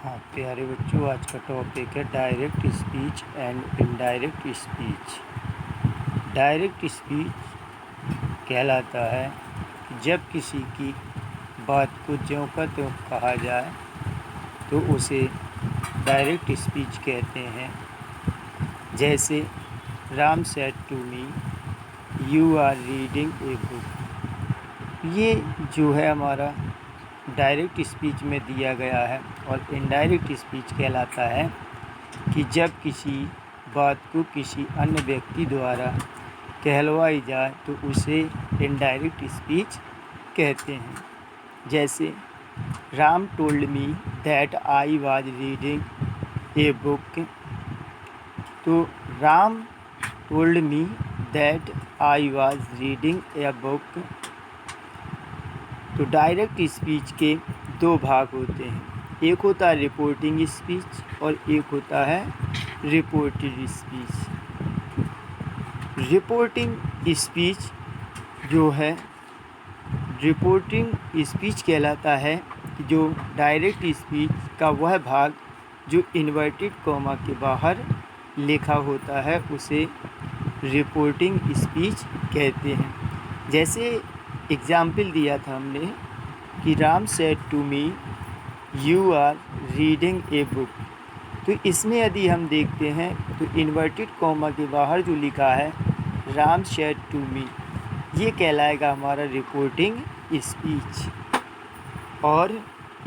हाँ प्यारे बच्चों, आज का टॉपिक है direct speech and indirect speech. Direct speech कहलाता है कि जब किसी की बात को ज्यों का त्यों कहा जाए तो उसे डायरेक्ट स्पीच कहते हैं। जैसे Ram said to me you are reading a book. ये जो है हमारा डायरेक्ट स्पीच में दिया गया है। और इनडायरेक्ट स्पीच कहलाता है कि जब किसी बात को किसी अन्य व्यक्ति द्वारा कहलवाई जाए तो उसे इनडायरेक्ट स्पीच कहते हैं। जैसे Ram told me that I was reading a book. तो Ram told me that I was reading a book. तो डायरेक्ट स्पीच के दो भाग होते हैं, एक होता है रिपोर्टिंग स्पीच और एक होता है रिपोर्टेड स्पीच। रिपोर्टिंग स्पीच जो है, रिपोर्टिंग स्पीच कहलाता है कि जो डायरेक्ट स्पीच का वह भाग जो इन्वर्टेड कॉमा के बाहर लिखा होता है उसे रिपोर्टिंग स्पीच कहते हैं। जैसे एग्ज़ाम्पल दिया था हमने कि Ram said to me you are reading a book. तो इसमें यदि हम देखते हैं तो इन्वर्टेड कॉमा के बाहर जो लिखा है राम सेड टू मी, ये कहलाएगा हमारा रिपोर्टिंग स्पीच। और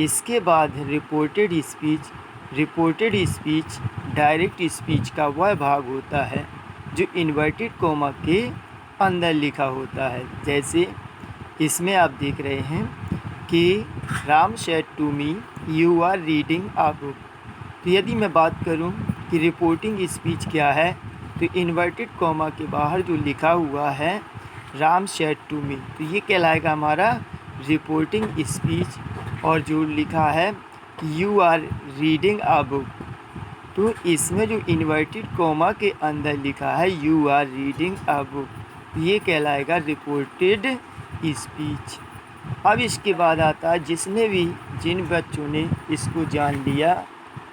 इसके बाद reported speech. Reported speech direct speech का वह भाग होता है जो इन्वर्टेड कॉमा के अंदर लिखा होता है। जैसे इसमें आप देख रहे हैं कि Ram said to me you are reading a book. तो यदि मैं बात करूं कि रिपोर्टिंग स्पीच क्या है, तो इन्वर्टेड कॉमा के बाहर जो लिखा हुआ है राम सेड टू मी, तो ये कहलाएगा हमारा रिपोर्टिंग स्पीच। और जो लिखा है you are reading a book, तो इसमें जो इन्वर्टेड कॉमा के अंदर लिखा है you are reading a book, ये कहलाएगा रिपोर्टेड स्पीच। अब इसके बाद आता है जिन बच्चों ने इसको जान लिया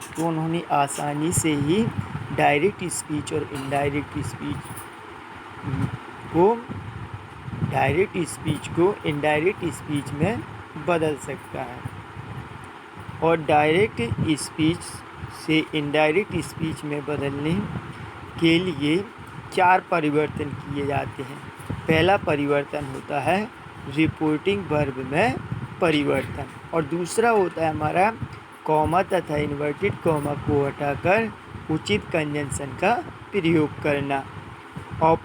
तो उन्होंने आसानी से ही डायरेक्ट स्पीच और इनडायरेक्ट स्पीच को इनडायरेक्ट स्पीच में बदल सकता है। और डायरेक्ट स्पीच से इनडायरेक्ट स्पीच में बदलने के लिए 4 परिवर्तन किए जाते हैं। पहला परिवर्तन होता है रिपोर्टिंग वर्ब में परिवर्तन, और दूसरा होता है हमारा कॉमा तथा इन्वर्टेड कॉमा को हटाकर उचित कंजंक्शन का प्रयोग करना। और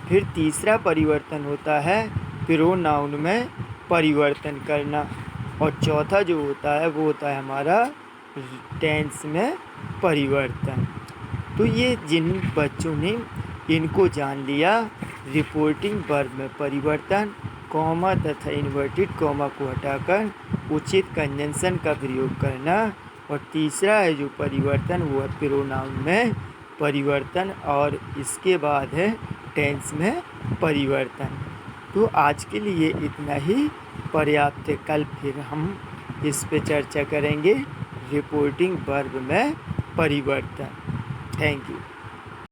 फिर तीसरा परिवर्तन होता है प्रोनाउन में परिवर्तन करना। और चौथा जो होता है वो होता है हमारा टेंस में परिवर्तन। तो ये जिन बच्चों ने इनको जान लिया, रिपोर्टिंग वर्ब में परिवर्तन, कॉमा तथा इन्वर्टेड कॉमा को हटाकर उचित कंजंक्शन का प्रयोग करना, और तीसरा है जो परिवर्तन वो है प्रोनाउन में परिवर्तन, और इसके बाद है टेंस में परिवर्तन। तो आज के लिए इतना ही पर्याप्त है। कल फिर हम इस पे चर्चा करेंगे रिपोर्टिंग वर्ब में परिवर्तन। Thank you.